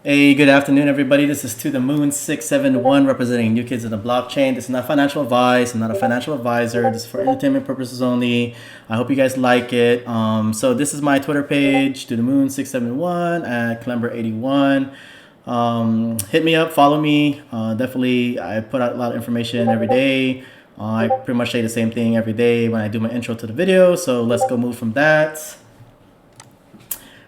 Hey, good afternoon, everybody. This is To The Moon 671 representing New Kids in the Blockchain. This is not financial advice. I'm not a financial advisor. This is for entertainment purposes only. I hope you guys like it. So this is my Twitter page, To The Moon 671 at Clember81. Hit me up, follow me. Definitely, I put out a lot of information every day. I pretty much say the same thing every day when I do my intro to the video. So let's go move from that.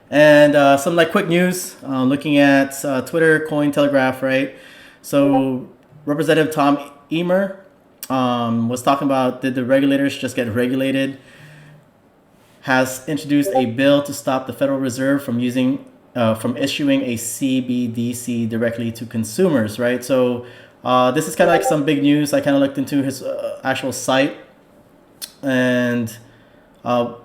And some like quick news, looking at Twitter, Cointelegraph, right? So Representative Tom Emer was talking about, did the regulators just get regulated? Has introduced a bill to stop the Federal Reserve from issuing a CBDC directly to consumers, right? So this is kind of like some big news. I kind of looked into his actual site, and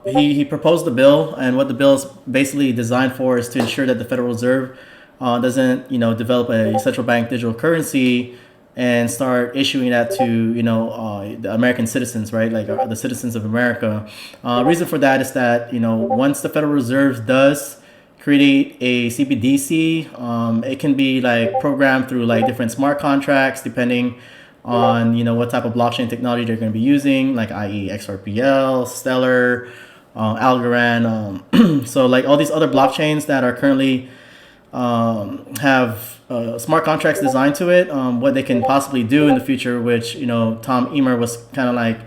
he proposed the bill, and what the bill is basically designed for is to ensure that the Federal Reserve doesn't, develop a central bank digital currency and start issuing that to, the American citizens, right? Like the citizens of America. Reason for that is that, once the Federal Reserve does create a CBDC, it can be like programmed through like different smart contracts depending on what type of blockchain technology they're going to be using, like i.e. XRPL, Stellar, Algorand. So like all these other blockchains that are currently have smart contracts designed to it, what they can possibly do in the future, which Tom Emer was kind of like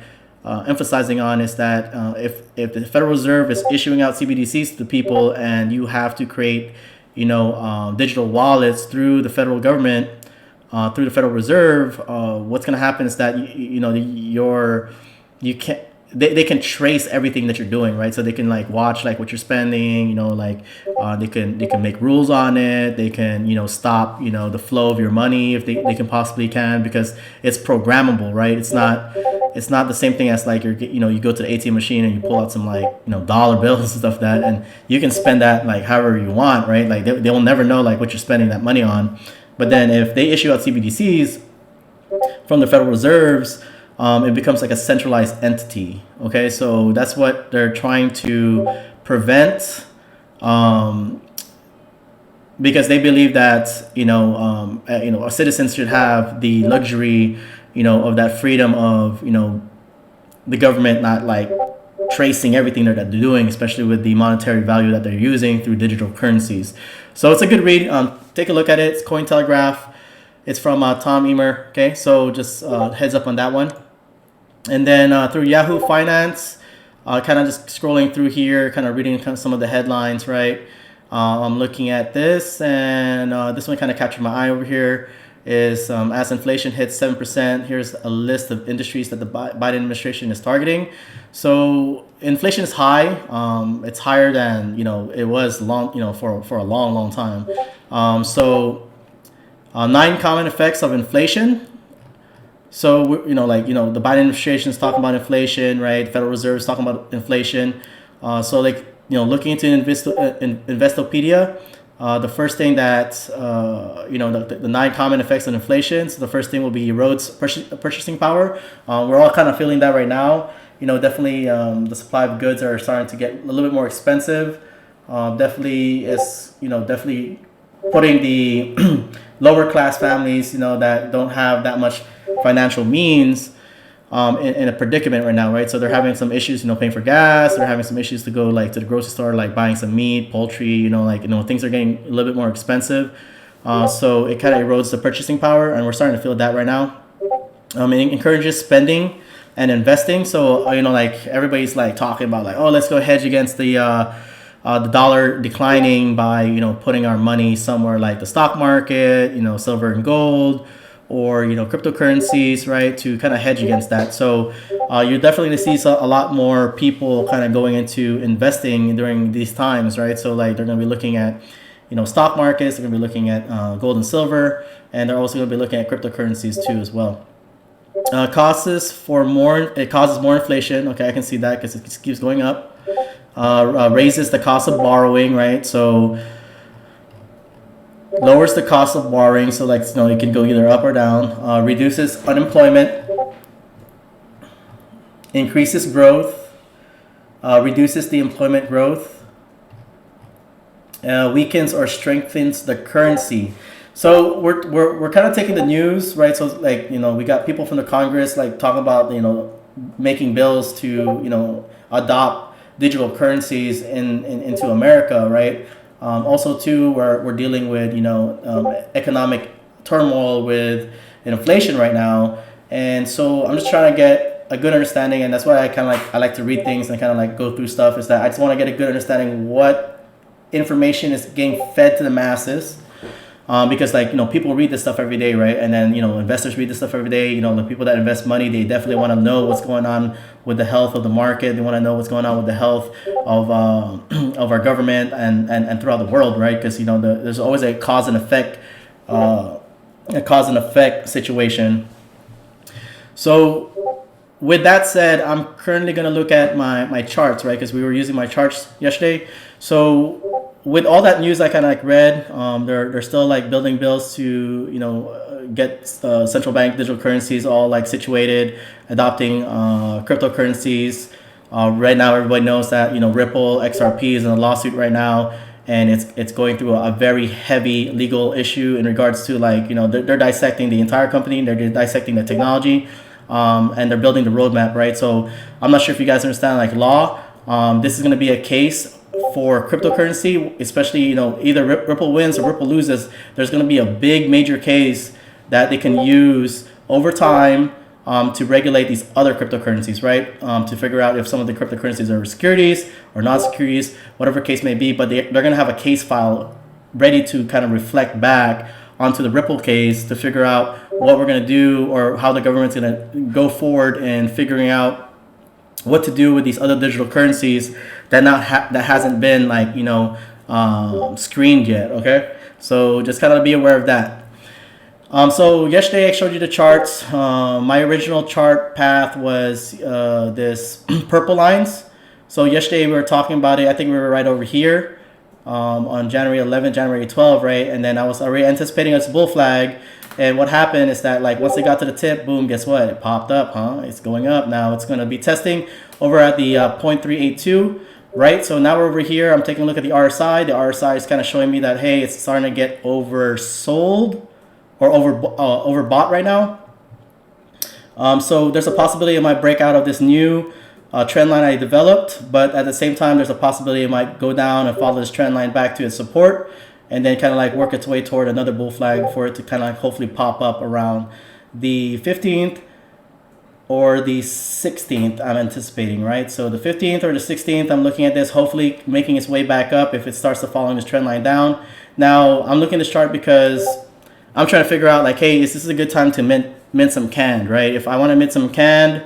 emphasizing on, is that if the Federal Reserve is issuing out CBDCs to people and you have to create digital wallets through the federal government, through the Federal Reserve, what's going to happen is that they can trace everything that you're doing, right? So they can like watch like what you're spending, they can make rules on it. They can stop the flow of your money if they can possibly can, because it's programmable, right? It's not the same thing as like you go to the ATM machine and you pull out some like dollar bills and stuff that, and you can spend that like however you want, right? Like they will never know like what you're spending that money on. But then if they issue out CBDCs from the Federal Reserves, it becomes like a centralized entity. Okay, so that's what they're trying to prevent, because they believe that our citizens should have the luxury, of that freedom of the government not like tracing everything that they're doing, especially with the monetary value that they're using through digital currencies. So it's a good read. Take a look at it. It's Cointelegraph. It's from Tom Emer. Okay, so just heads up on that one. And then through Yahoo Finance, kind of just scrolling through here, kind of reading some of the headlines, right? I'm looking at this, and this one kind of captured my eye over here. Is as inflation hits 7%, here's a list of industries that the Biden administration is targeting. So inflation is high. It's higher than it was long, for a long time. So 9 common effects of inflation. So the Biden administration is talking about inflation, right? Federal Reserve is talking about inflation. So looking into Investopedia. The first thing that the 9 common effects of inflation. So the first thing will be erodes purchasing power. We're all kind of feeling that right now. Definitely the supply of goods are starting to get a little bit more expensive. Definitely putting the lower class families, that don't have that much financial means, in a predicament right now, right? So they're having some issues, paying for gas. They're having some issues to go like to the grocery store, like buying some meat, poultry, things are getting a little bit more expensive. So it kind of erodes the purchasing power, and we're starting to feel that right now. It encourages spending and investing. So everybody's like talking about like, oh, let's go hedge against the dollar declining by putting our money somewhere like the stock market, silver and gold, or cryptocurrencies, right, to kind of hedge against that. So you're definitely going to see a lot more people kind of going into investing during these times, right? So like they're going to be looking at stock markets. They're going to be looking at gold and silver, and they're also going to be looking at cryptocurrencies too as well. It causes more inflation. Okay, I can see that because it just keeps going up. Raises the cost of borrowing, right? So lowers the cost of borrowing, so it can go either up or down. Reduces unemployment, increases growth, reduces the employment growth, weakens or strengthens the currency. So we're kind of taking the news, right? So like, we got people from the Congress like talking about, making bills to, adopt digital currencies into America, right? Also too, we're dealing with, economic turmoil with inflation right now. And so I'm just trying to get a good understanding, and that's why I like to read things and kind of like go through stuff, is that I just want to get a good understanding what information is getting fed to the masses, because like, people read this stuff every day, right? And then, investors read this stuff every day. The people that invest money, they definitely want to know what's going on with the health of the market. They want to know what's going on with the health of of our government and throughout the world, right? Because there's always a cause and effect situation. So with that said, I'm currently going to look at my charts, right? Because we were using my charts yesterday. So with all that news I kind of like read, they're still like building bills to get central bank digital currencies all like situated, adopting cryptocurrencies. Right now, everybody knows that Ripple XRP is in a lawsuit right now, and it's going through a very heavy legal issue in regards to like they're dissecting the entire company, they're dissecting the technology, and they're building the roadmap, right? So I'm not sure if you guys understand like law. This is going to be a case for cryptocurrency, especially either Ripple wins or Ripple loses. There's going to be a big major case that they can use over time to regulate these other cryptocurrencies, right? To figure out if some of the cryptocurrencies are securities or not securities, whatever case may be. But they're going to have a case file ready to kind of reflect back onto the Ripple case to figure out what we're going to do, or how the government's going to go forward in figuring out what to do with these other digital currencies that that hasn't been like screened yet. Okay, so just kind of be aware of that. So yesterday I showed you the charts. My original chart path was this purple lines. So yesterday we were talking about it. I think we were right over here on January 11th, January 12th, right? And then I was already anticipating a bull flag. And what happened is that like once they got to the tip, boom, guess what? It popped up, huh? It's going up. Now it's going to be testing over at the 0.382, right? So now we're over here. I'm taking a look at the RSI. The RSI is kind of showing me that, hey, it's starting to get oversold or overbought right now. So there's a possibility it might break out of this new trend line I developed, but at the same time, there's a possibility it might go down and follow this trend line back to its support, and then kind of like work its way toward another bull flag for it to kind of like hopefully pop up around the 15th or the 16th. I'm anticipating, right? So the 15th or the 16th, I'm looking at this hopefully making its way back up if it starts to follow this trend line down. Now I'm looking at this chart because I'm trying to figure out like, hey, is this a good time to mint some CAND, right? If I want to mint some CAND,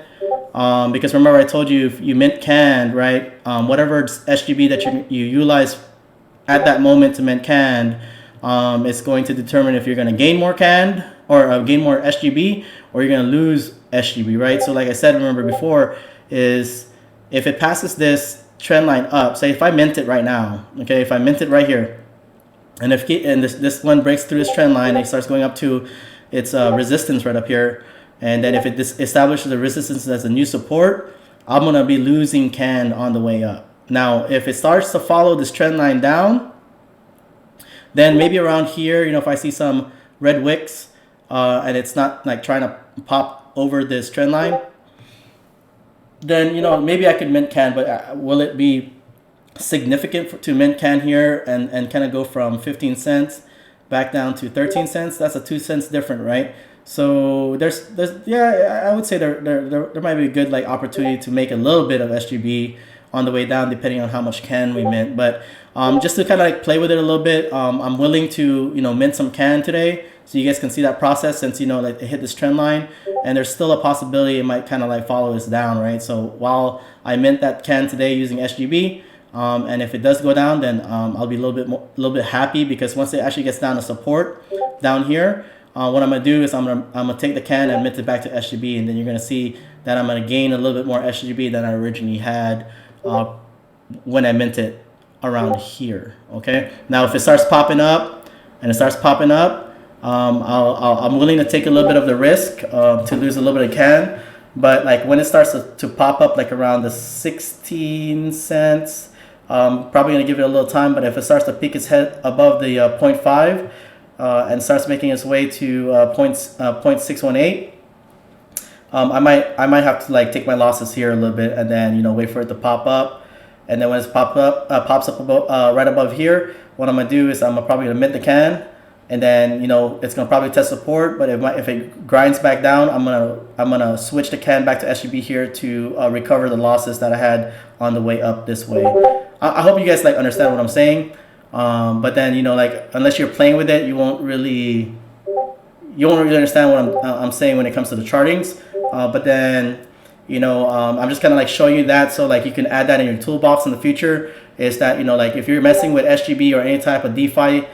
because remember I told you if you mint CAND, right, whatever SGB that you utilize at that moment to mint CAND, it's going to determine if you're going to gain more CAND or gain more SGB, or you're going to lose SGB, right? So like I said, remember before, is if it passes this trend line up, say if I mint it right now, okay, if I mint it right here, and if this one breaks through this trend line, it starts going up to its resistance right up here, and then if it establishes a resistance as a new support, I'm going to be losing CAND on the way up. Now, if it starts to follow this trend line down, then maybe around here, if I see some red wicks and it's not like trying to pop over this trend line, then, maybe I could mint CAND, but will it be significant to mint CAND here and kind of go from 15 cents back down to 13 cents? That's a 2 cents different, right? So there's I would say there might be a good like opportunity to make a little bit of SGB on the way down, depending on how much CAND we mint. But just to kind of like play with it a little bit, I'm willing to mint some CAND today, so you guys can see that process, since like it hit this trend line, and there's still a possibility it might kind of like follow us down, right? So while I mint that CAND today using SGB, and if it does go down, then I'll be a little bit happy, because once it actually gets down to support down here, what I'm gonna do is I'm gonna take the CAND and mint it back to SGB, and then you're gonna see that I'm gonna gain a little bit more SGB than I originally had when I mint it around here. Okay. Now, if it starts popping up, I'm willing to take a little bit of the risk to lose a little bit of CAND. But like when it starts to pop up like around the 16 cents, Probably going to give it a little time, but if it starts to peek its head above the zero point 0.5 and starts making its way to 0.618, I might have to like take my losses here a little bit, and then wait for it to pop up, and then when it's pops up above, right above here, what I'm gonna do is I'm probably gonna mint the can, and then it's gonna probably test support. But if it grinds back down, I'm gonna switch the can back to SGB here to recover the losses that I had on the way up this way. I hope you guys like understand what I'm saying. But then like unless you're playing with it, you won't really understand what I'm saying when it comes to the chartings. But then I'm just kind of like showing you that, so like you can add that in your toolbox in the future. Is that like if you're messing with SGB or any type of DeFi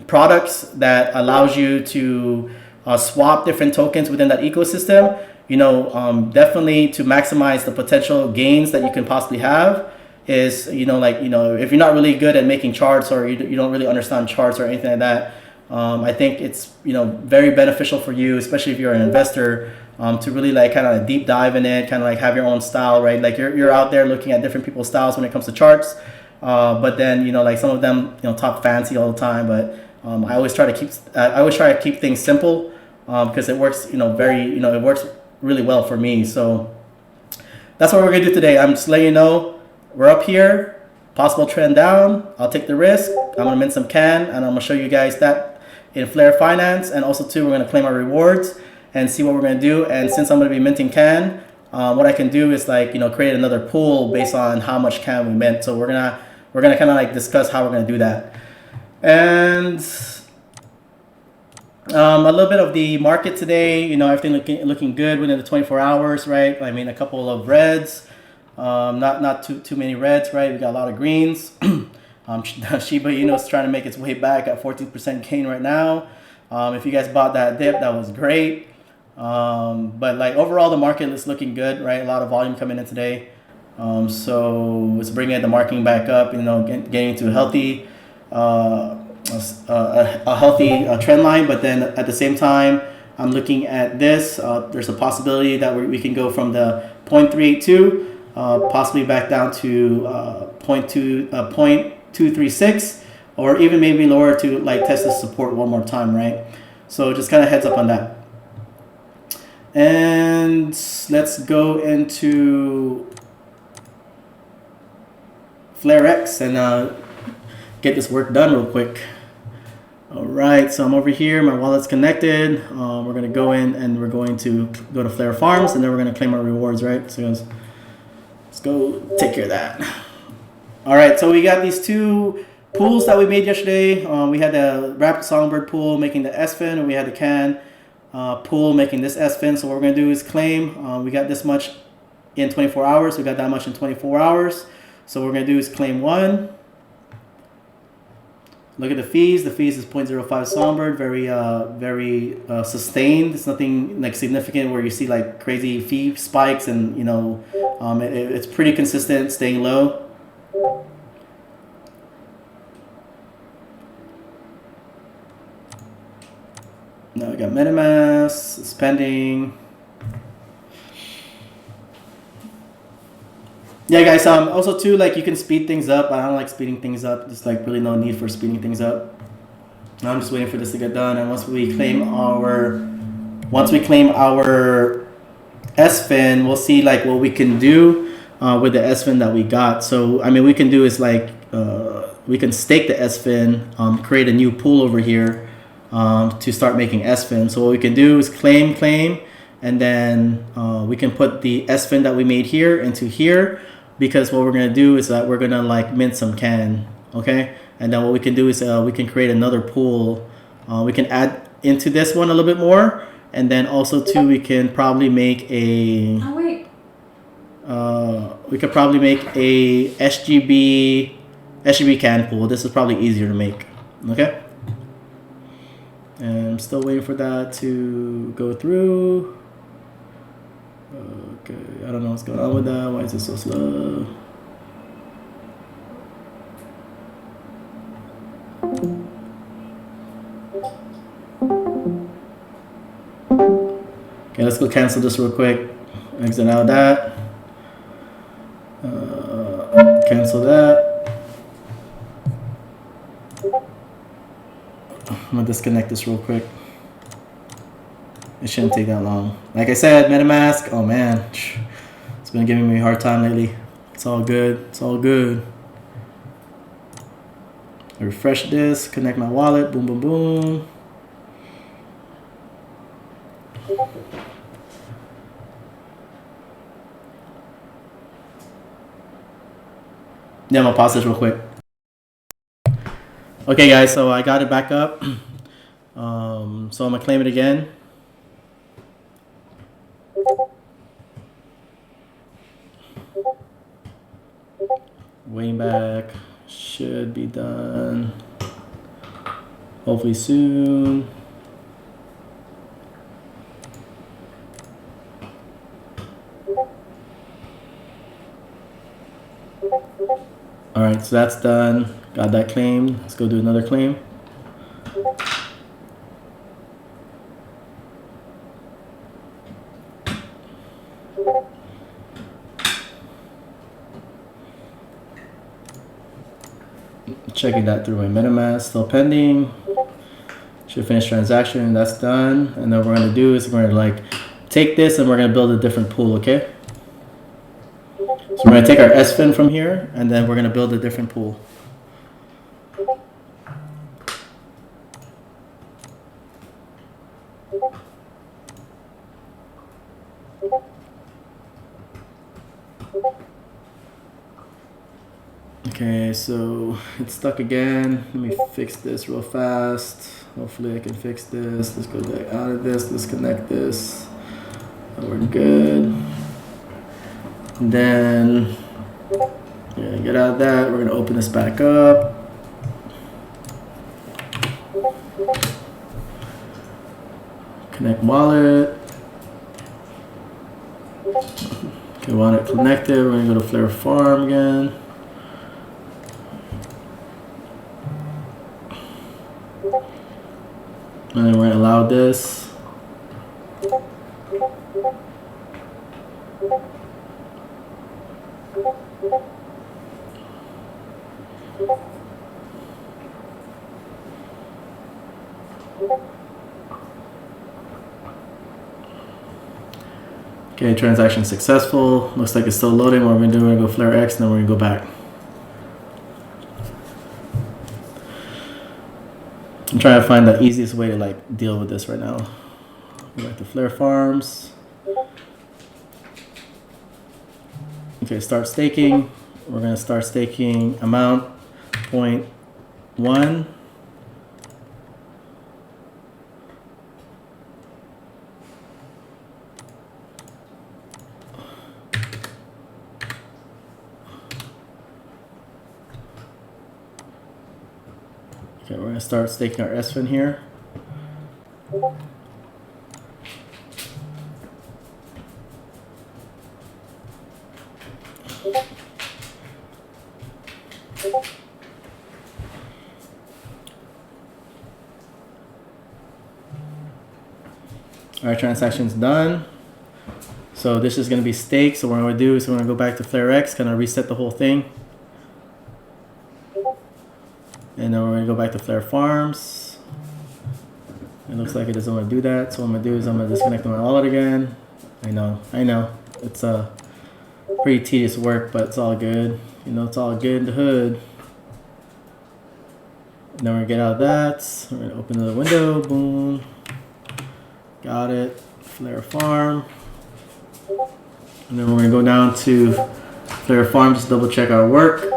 products that allows you to swap different tokens within that ecosystem, definitely to maximize the potential gains that you can possibly have is if you're not really good at making charts, or you don't really understand charts or anything like that, I think it's very beneficial for you, especially if you're an investor, to really like kind of deep dive in it, kind of like have your own style, right? Like you're out there looking at different people's styles when it comes to charts, but then like some of them talk fancy all the time, but I always try to keep things simple, because it works it works really well for me. So that's what we're gonna do today. I'm just letting you know we're up here, possible trend down. I'll take the risk. I'm gonna mint some CAN, and I'm gonna show you guys that in Flare Finance, and also too we're gonna claim our rewards and see what we're gonna do. And since I'm gonna be minting CAN, what I can do is like create another pool based on how much CAN we mint. So we're gonna kind of like discuss how we're gonna do that. And a little bit of the market today. Everything looking good within the 24 hours, right? I mean, a couple of reds. Not too many reds, right? We got a lot of greens. Shiba Inu is trying to make its way back at 14% gain right now. If you guys bought that dip, that was great. But like overall, the market is looking good, right? A lot of volume coming in today. So it's bringing the market back up, getting to a healthy, trend line. But then at the same time, I'm looking at this. There's a possibility that we can go from the 0.382. Possibly back down to 0.236, or even maybe lower to like test the support one more time, right? So just kind of heads up on that. And let's go into FlareX and get this work done real quick. All right, so I'm over here. My wallet's connected. We're gonna go in and we're going to go to Flare Farms, and then we're gonna claim our rewards, right? So guys, let's go take care of that. All right, so we got these two pools that we made yesterday. We had the Rapid Songbird pool making the SFIN, and we had the CAN pool making this SFIN. So what we're gonna do is claim. We got this much in 24 hours. We got that much in 24 hours. So what we're gonna do is claim one. Look at the fees. The fees is 0.05 Songbird, very sustained. It's nothing like significant where you see like crazy fee spikes, and it's pretty consistent, staying low. Now we got MetaMask, spending. Yeah, guys. Also too, like you can speed things up. I don't like speeding things up. Just like really no need for speeding things up. I'm just waiting for this to get done, and once we claim our SFIN, we'll see like what we can do with the SFIN that we got. So I mean, we can do is like we can stake the SFIN, create a new pool over here to start making SFIN. So what we can do is claim, and then we can put the SFIN that we made here into here. Because what we're gonna do is that we're gonna like mint some CAN, okay? And then what we can do is we can create another pool. We can add into this one a little bit more, and then also too we can probably make a. Oh wait. We could probably make a SGB CAN pool. This is probably easier to make, okay? And I'm still waiting for that to go through. Okay, I don't know what's going on with that. Why is it so slow? Okay, let's go cancel this real quick. Exit out of that. cancel that. I'm gonna disconnect this real quick. It shouldn't take that long. Like I said, MetaMask, oh man, it's been giving me a hard time lately. It's all good. It's all good. I refresh this, connect my wallet, boom, boom, boom. Yeah, I'm gonna pause this real quick. Okay, guys, so I got it back up. So I'm gonna claim it again. Weighing back should be done hopefully soon. All right, so that's done. Got that claim. Let's go do another claim. Checking that through my MetaMask, still pending. Should finish transaction. That's done. And then what we're gonna do is we're gonna like take this and we're gonna build a different pool. Okay. So we're gonna take our SFIN from here and then we're gonna build a different pool. Okay, so it's stuck again. Let me fix this real fast. Hopefully I can fix this. Let's go back out of this, disconnect this. Oh, we're good. And then get out of that. We're gonna open this back up. Connect wallet. Okay, wallet connected. We're gonna go to Flare Farm again. And then we're gonna allow this. Okay, transaction successful. Looks like it's still loading. What we're gonna do, we're gonna go Flare X and then we're gonna go back. I'm trying to find the easiest way to like deal with this right now. Go back to Flare Farms. Okay, start staking. We're gonna start staking amount 0.1. Okay, we're gonna start staking our SFIN here. Our transaction's done. So this is gonna be staked. So what we're gonna do is we're gonna go back to Flare X, kind of reset the whole thing. And then we're gonna go back to Flare Farms. It looks like it doesn't want to do that. So what I'm gonna do is I'm gonna disconnect my wallet again. I know. It's a pretty tedious work, but it's all good. You know, it's all good in the hood. And then we're gonna get out of that. We're gonna open the window. Boom. Got it. Flare Farm. And then we're gonna go down to Flare Farm, just double check our work.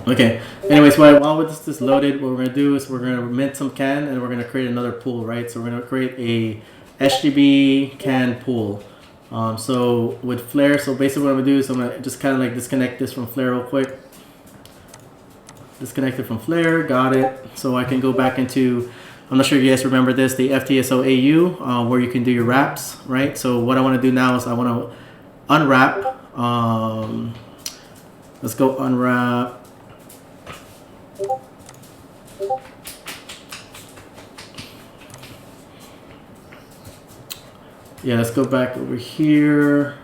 Okay, anyways, while this is loaded, what we're going to do is we're going to mint some CAND and we're going to create another pool, right? So we're going to create a SGB CAND pool. So with Flare, so basically what I'm going to do is I'm going to just kind of like disconnect this from Flare real quick. Disconnect it from Flare, got it. So I can go back into, I'm not sure if you guys remember this, the FTSO AU, where you can do your wraps, right? So what I want to do now is I want to unwrap. Let's go unwrap Yeah, let's go back over here.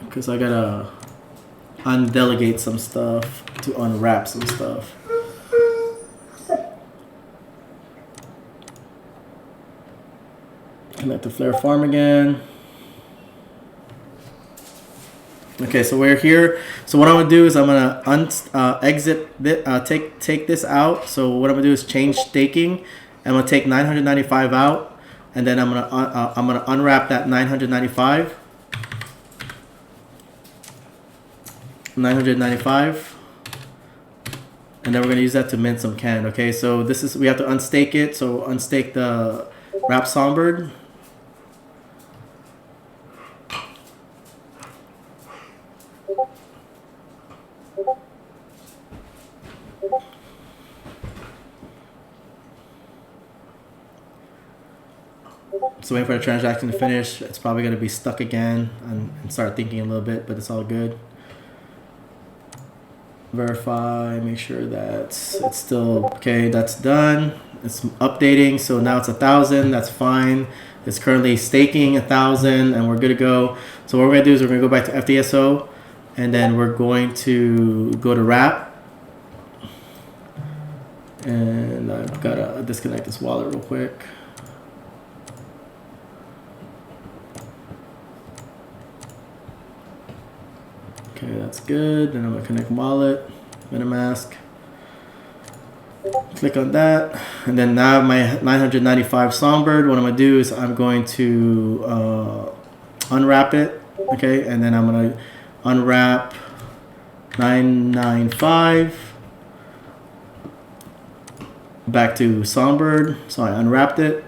Because I gotta undelegate some stuff to unwrap some stuff. Connect to Flare Farm again. Okay, so we're here. So what I'm gonna do is I'm gonna take this out. So what I'm gonna do is change staking. I'm gonna take 995 out, and then I'm gonna unwrap that 995. 995, and then we're gonna use that to mint some CAND. Okay, so this is, we have to unstake it. So unstake the wrap Songbird. So waiting for the transaction to finish. It's probably gonna be stuck again and start thinking a little bit, but it's all good. Verify, make sure that it's still okay. That's done. It's updating, so now it's 1,000. That's fine. It's currently staking 1,000, and we're good to go. So what we're gonna do is we're gonna go back to FDSO, and then we're going to go to wrap. And I've gotta disconnect this wallet real quick. Okay, that's good. Then I'm gonna connect wallet, MetaMask. Click on that, and then now my 995 Songbird. What I'm gonna do is I'm going to unwrap it. Okay, and then I'm gonna unwrap 995 back to Songbird. So I unwrapped it.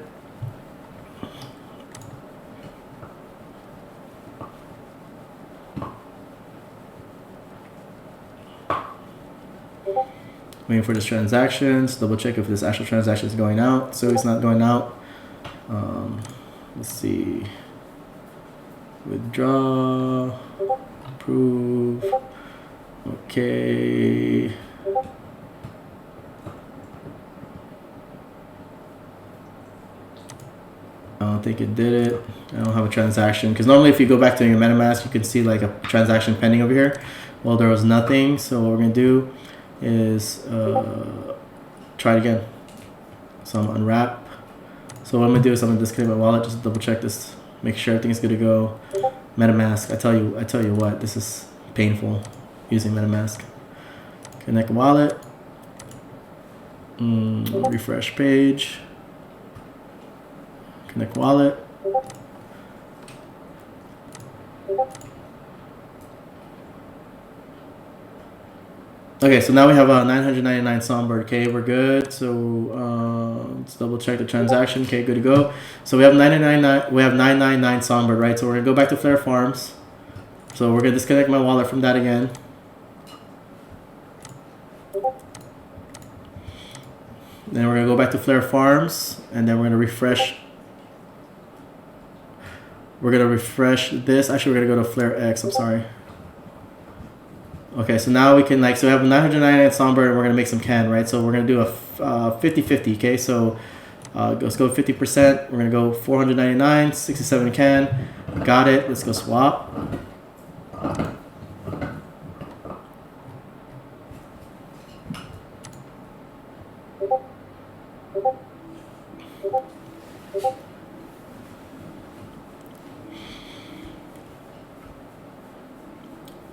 Waiting for this transaction. Double check if this actual transaction is going out. So it's not going out. Let's see. Withdraw. Approve. Okay. I don't think it did it. I don't have a transaction. Because normally if you go back to your MetaMask, you can see like a transaction pending over here. Well, there was nothing. So what we're going to do is try it again. So I'm gonna unwrap. So what I'm gonna do is I'm gonna disconnect my wallet, just double check this, make sure everything's good to go. MetaMask, I tell you what, this is painful using MetaMask. Connect wallet. Refresh page. Connect wallet. Okay, so now we have a 999 Songbird. Okay, we're good. So let's double check the transaction. Okay, good to go. So we have 999. We have 999 Songbird, right? So we're gonna go back to Flare Farms. So we're gonna disconnect my wallet from that again. Then we're gonna go back to Flare Farms, and then we're gonna refresh. We're gonna refresh this. Actually, we're gonna go to Flare X. I'm sorry. Okay, so now we can so we have 999 Songbird, and we're gonna make some CAND, right? So we're gonna do a 50-50. Okay, so let's go 50%. We're gonna go 499, 67 CAND. Got it. Let's go swap.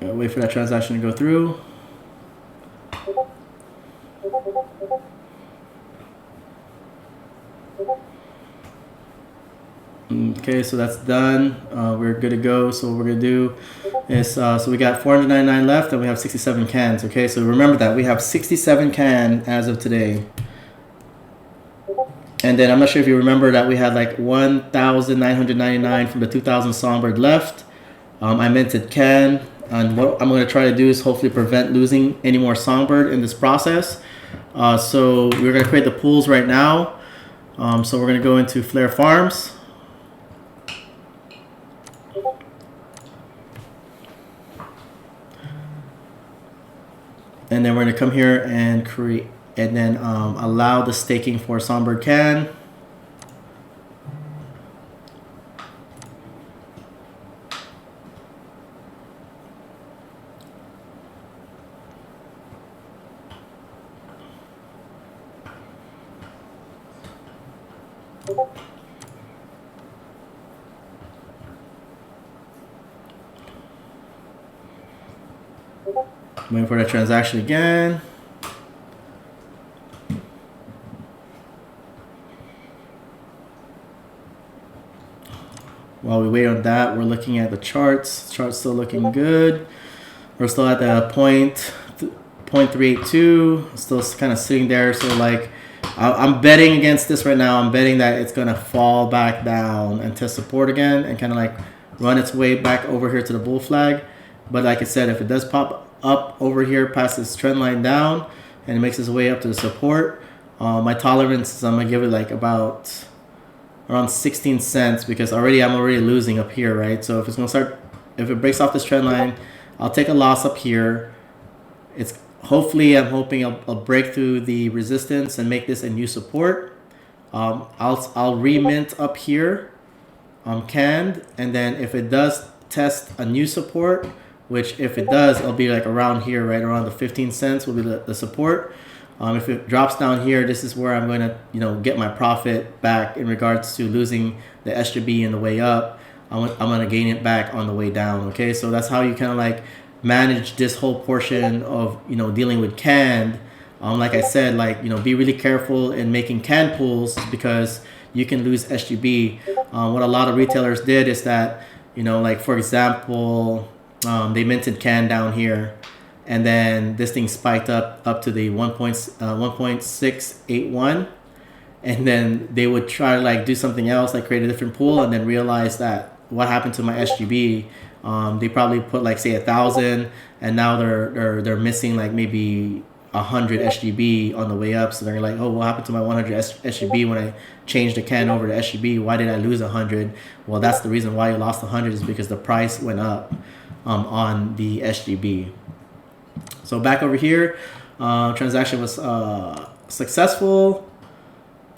Wait for that transaction to go through. Okay, so that's done. We're good to go. So what we're gonna do is, so we got 499 left, and we have 67 cans. Okay, so remember that we have 67 can as of today. And then I'm not sure if you remember that we had like 1,999 from the 2,000 Songbird left. I minted CAN. And what I'm going to try to do is hopefully prevent losing any more Songbird in this process. So we're going to create the pools right now. So we're going to go into Flare Farms. And then we're going to come here and create, and then allow the staking for Songbird CAN. Waiting for the transaction again. While we wait on that, we're looking at the charts. Chart's still looking good. We're still at the point 0.382. Still kind of sitting there. So like, I'm betting against this right now. I'm betting that it's gonna fall back down and test support again and kind of like run its way back over here to the bull flag. But like I said, if it does pop up over here past this trend line down and it makes its way up to the support, my tolerance is I'm gonna give it like about around 16 cents because I'm already losing up here, right? So if it breaks off this trend line, I'll take a loss up here. I'm hoping I'll break through the resistance and make this a new support. I'll remint up here, CAND, and then if it does test a new support, which if it does, it'll be like around here, right around the 15 cents will be the support. If it drops down here, this is where I'm going to, get my profit back in regards to losing the SGB in the way up. I'm going to gain it back on the way down. Okay, so that's how you kind of like manage this whole portion of dealing with CAND. Like I said, like be really careful in making CAND pools because you can lose SGB. What a lot of retailers did is that like for example, they minted CAND down here, and then this thing spiked up to the 1.681, and then they would try to like do something else, like create a different pool, and then realize that what happened to my SGB. They probably put like say 1,000, and now they're missing like maybe 100 SGB on the way up. So they're like, oh, what happened to my 100 SGB when I changed the CAN over to SGB? Why did I lose 100? Well, that's the reason why you lost 100 is because the price went up on the SGB. So back over here, transaction was successful.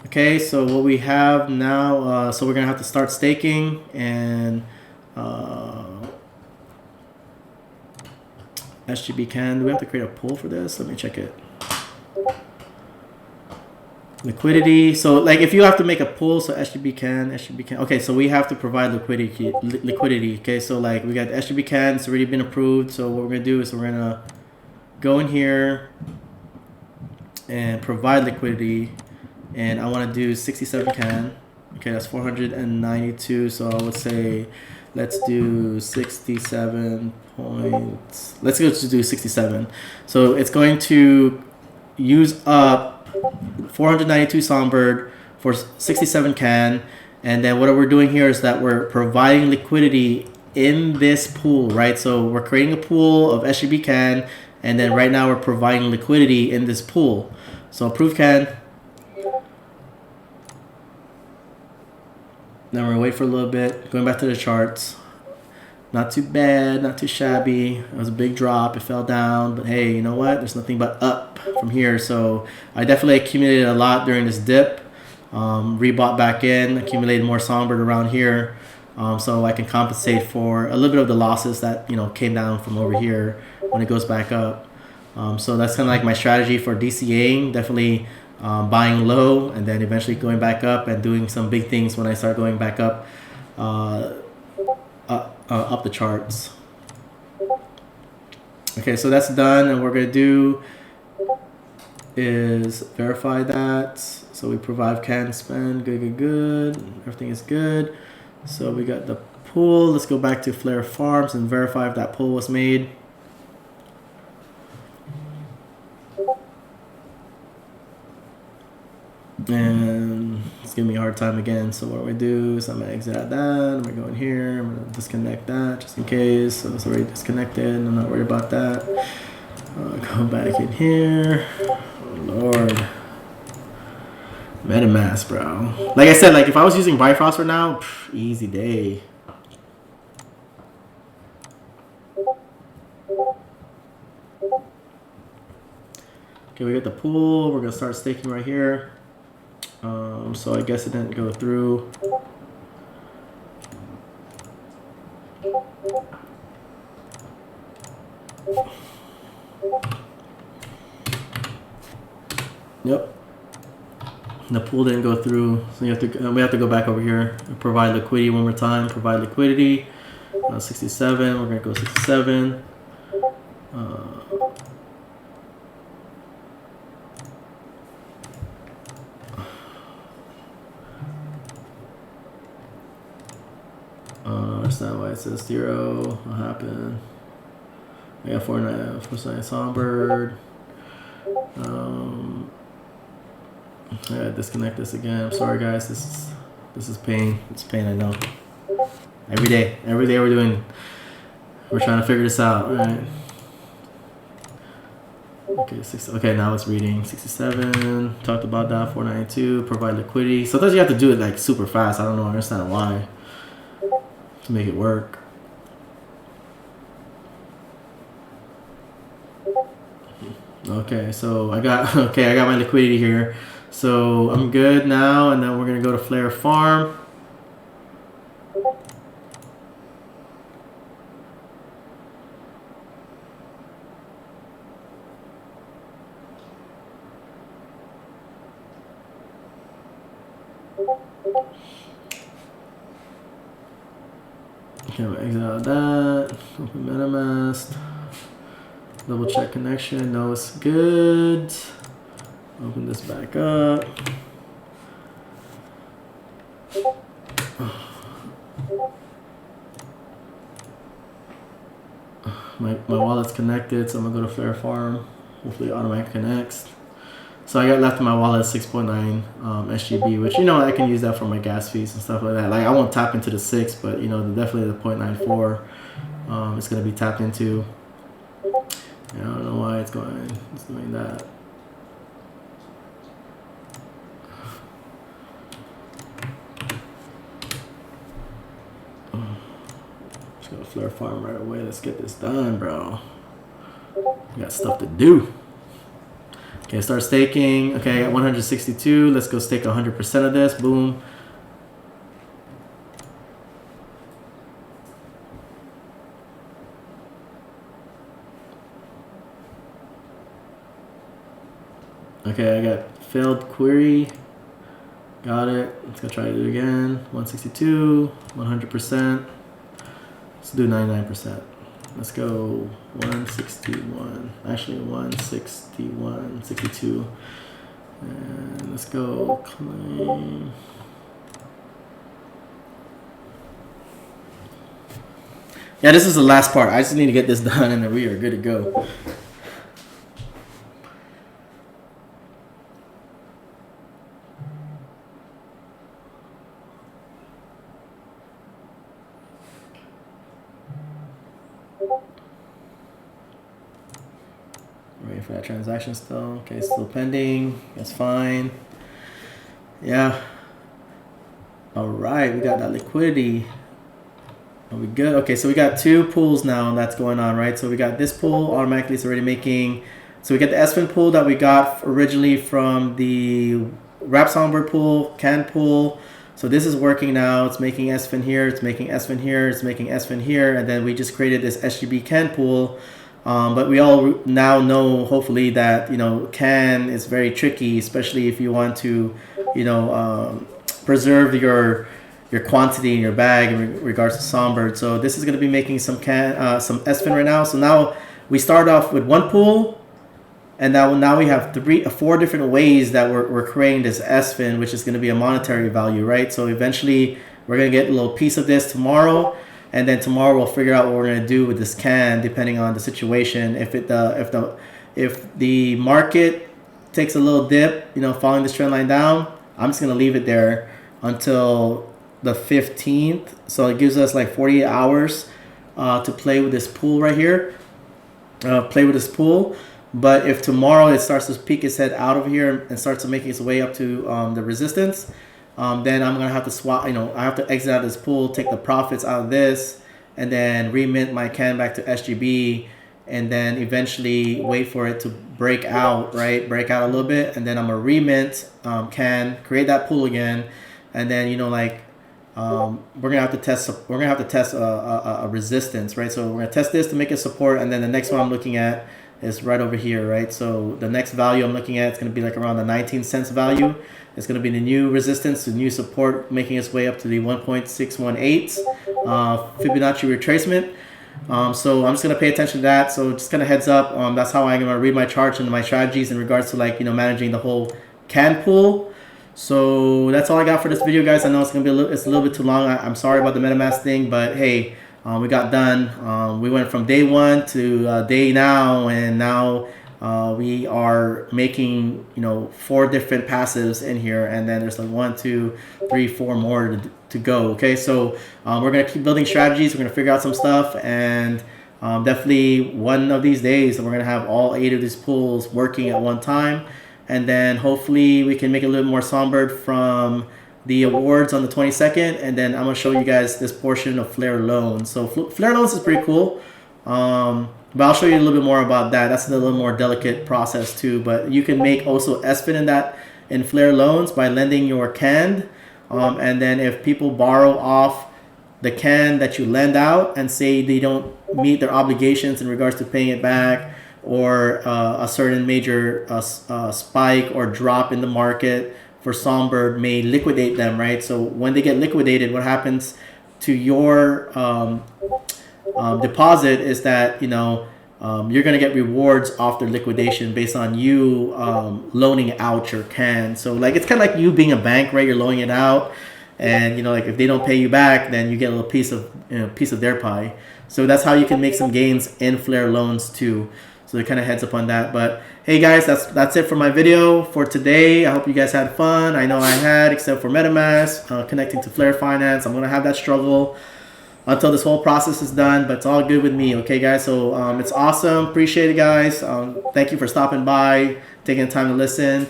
Okay, so what we have now, so we're gonna have to start staking and SGB CAN. Do we have to create a pool for this? Let me check it. Liquidity. So like if you have to make a pool, so SGB CAN. Okay, so we have to provide liquidity. Okay, so like we got the SGB CAN. It's already been approved. So what we're gonna do is we're gonna go in here and provide liquidity. And I want to do 67 CAN. Okay, that's 492. So I would say let's do 67 points. Let's go to do 67. So it's going to use up 492 Songbird for 67 CAN. And then what we're doing here is that we're providing liquidity in this pool, right? So we're creating a pool of SGB CAN, and then right now we're providing liquidity in this pool. So approve CAN. Then we're gonna wait for a little bit. Going back to the charts. Not too bad, not too shabby. It was a big drop, it fell down, but hey, you know what? There's nothing but up from here. So I definitely accumulated a lot during this dip. Rebought back in, accumulated more Songbird around here. So I can compensate for a little bit of the losses that came down from over here when it goes back up. So that's kind of like my strategy for DCAing. Definitely buying low and then eventually going back up and doing some big things when I start going back up up the charts. Okay, so that's done, and what we're gonna do is verify that. So we provide CAN spend, good. Everything is good. So we got the pool. Let's go back to Flare Farms and verify if that pool was made. And it's giving me a hard time again. So what we do is I'm gonna exit out that. I'm gonna go in here. I'm gonna disconnect that just in case. So it's already disconnected. I'm not worried about that. Go back in here. Oh Lord. MetaMask, bro. Like I said, like if I was using Bifrost right now, easy day. Okay, we got the pool. We're gonna start staking right here. So I guess it didn't go through. Yep. The pool didn't go through, so we have to go back over here and provide liquidity one more time. Provide liquidity. 67. We're gonna go 67. I don't understand why it says 0. What happened? I got 49 Songbird. I gotta disconnect this again. I'm sorry, guys. This is pain. It's pain. I know. Every day we're trying to figure this out, right? Okay, now it's reading 67. Talked about that. 492. Provide liquidity. Sometimes you have to do it like super fast. I don't know. I understand why. To make it work. Okay, so I got my liquidity here. So I'm good now, and then we're gonna go to Flare Farm. Okay, we'll exit out of that. Open MetaMask. Double check connection. No, it's good. Open this back up. My wallet's connected, so I'm gonna go to Flare Farm. Hopefully it automatically connects. So I got left in my wallet 6.9 SGB, which, you know, I can use that for my gas fees and stuff like that. Like, I won't tap into the 6, but, you know, definitely the 0.94 it's going to be tapped into. I don't know why it's doing that. Just go to Flare Farm right away. Let's get this done, bro. We got stuff to do. Okay, start staking. Okay, I got 162. Let's go stake 100% of this. Boom. Okay, I got failed query. Got it. Let's go try to do it again. 162, 100%. Let's do 99%. Let's go 161. Actually, 161, 62. And let's go claim. Yeah, this is the last part. I just need to get this done and then we are good to go. Waiting for that transaction still. Okay, still pending. That's fine. Yeah. All right, we got that liquidity. Are we good? Okay, so we got two pools now that's going on, right? So we got this pool automatically. It's already making. So we get the SFIN pool that we got originally from the Wrap Songbird pool, CAND pool. So this is working now. It's making SFIN here. It's making SFIN here. It's making SFIN here. And then we just created this SGB CAND pool. But we all now know, hopefully, that, you know, CAN is very tricky, especially if you want to, you know, preserve your quantity in your bag in regards to Songbird. So this is going to be making some SFIN right now. So now we start off with one pool, and now we have four different ways that we're creating this SFIN, which is going to be a monetary value, right? So eventually we're going to get a little piece of this tomorrow. And then tomorrow we'll figure out what we're gonna do with this CAN, depending on the situation. If the market takes a little dip, you know, following this trend line down, I'm just gonna leave it there until the 15th. So it gives us like 48 hours to play with this pool right here. But if tomorrow it starts to peek its head out of here and starts to make its way up to the resistance, then I'm gonna have to swap. You know, I have to exit out of this pool, take the profits out of this, and then remint my CAN back to SGB, and then eventually wait for it to break out, right? Break out a little bit, and then I'm gonna remint CAN, create that pool again, and then, you know, like we're gonna have to test. We're gonna have to test a resistance, right? So we're gonna test this to make it support, and then the next one I'm looking at is right over here, right? So the next value I'm looking at is going to be like around the 19 cents value. It's going to be the new resistance, the new support, making its way up to the 1.618 Fibonacci retracement. So I'm just going to pay attention to that. So just kind of heads up. That's how I'm going to read my charts and my strategies in regards to, like, managing the whole CAND pool. So that's all I got for this video, guys. I know it's going to be a little bit too long. I'm sorry about the MetaMask thing, but hey, we got done. We went from day one to day now, and now we are making 4 different passives in here, and then there's like 1, 2, 3, 4 more to go. Okay, so we're gonna keep building strategies. We're gonna figure out some stuff, and definitely one of these days we're gonna have all 8 of these pools working at one time, and then hopefully we can make it a little more Songbird from the awards on the 22nd, and then I'm gonna show you guys this portion of Flare Loans. So Flare Loans is pretty cool, but I'll show you a little bit more about that. That's a little more delicate process too. But you can make also SFIN in Flare Loans by lending your CAND, and then if people borrow off the CAND that you lend out and say they don't meet their obligations in regards to paying it back, or a certain major spike or drop in the market for Songbird may liquidate them, right? So when they get liquidated, what happens to your deposit is that you're gonna get rewards off their liquidation based on you loaning out your CAN. So like it's kind of like you being a bank, right? You're loaning it out, and like if they don't pay you back, then you get a little piece of their pie. So that's how you can make some gains in Flare Loans too. So it kind of heads up on that. But hey guys, that's it for my video for today. I hope you guys had fun. I know I had, except for MetaMask connecting to Flare Finance. I'm gonna have that struggle until this whole process is done, but it's all good with me. Okay guys, so it's awesome. Appreciate it, guys. Thank you for stopping by, taking the time to listen.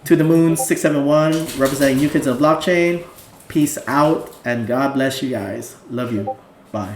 To the Moon 671, representing New Kids on Blockchain. Peace out, and God bless you guys. Love you. Bye.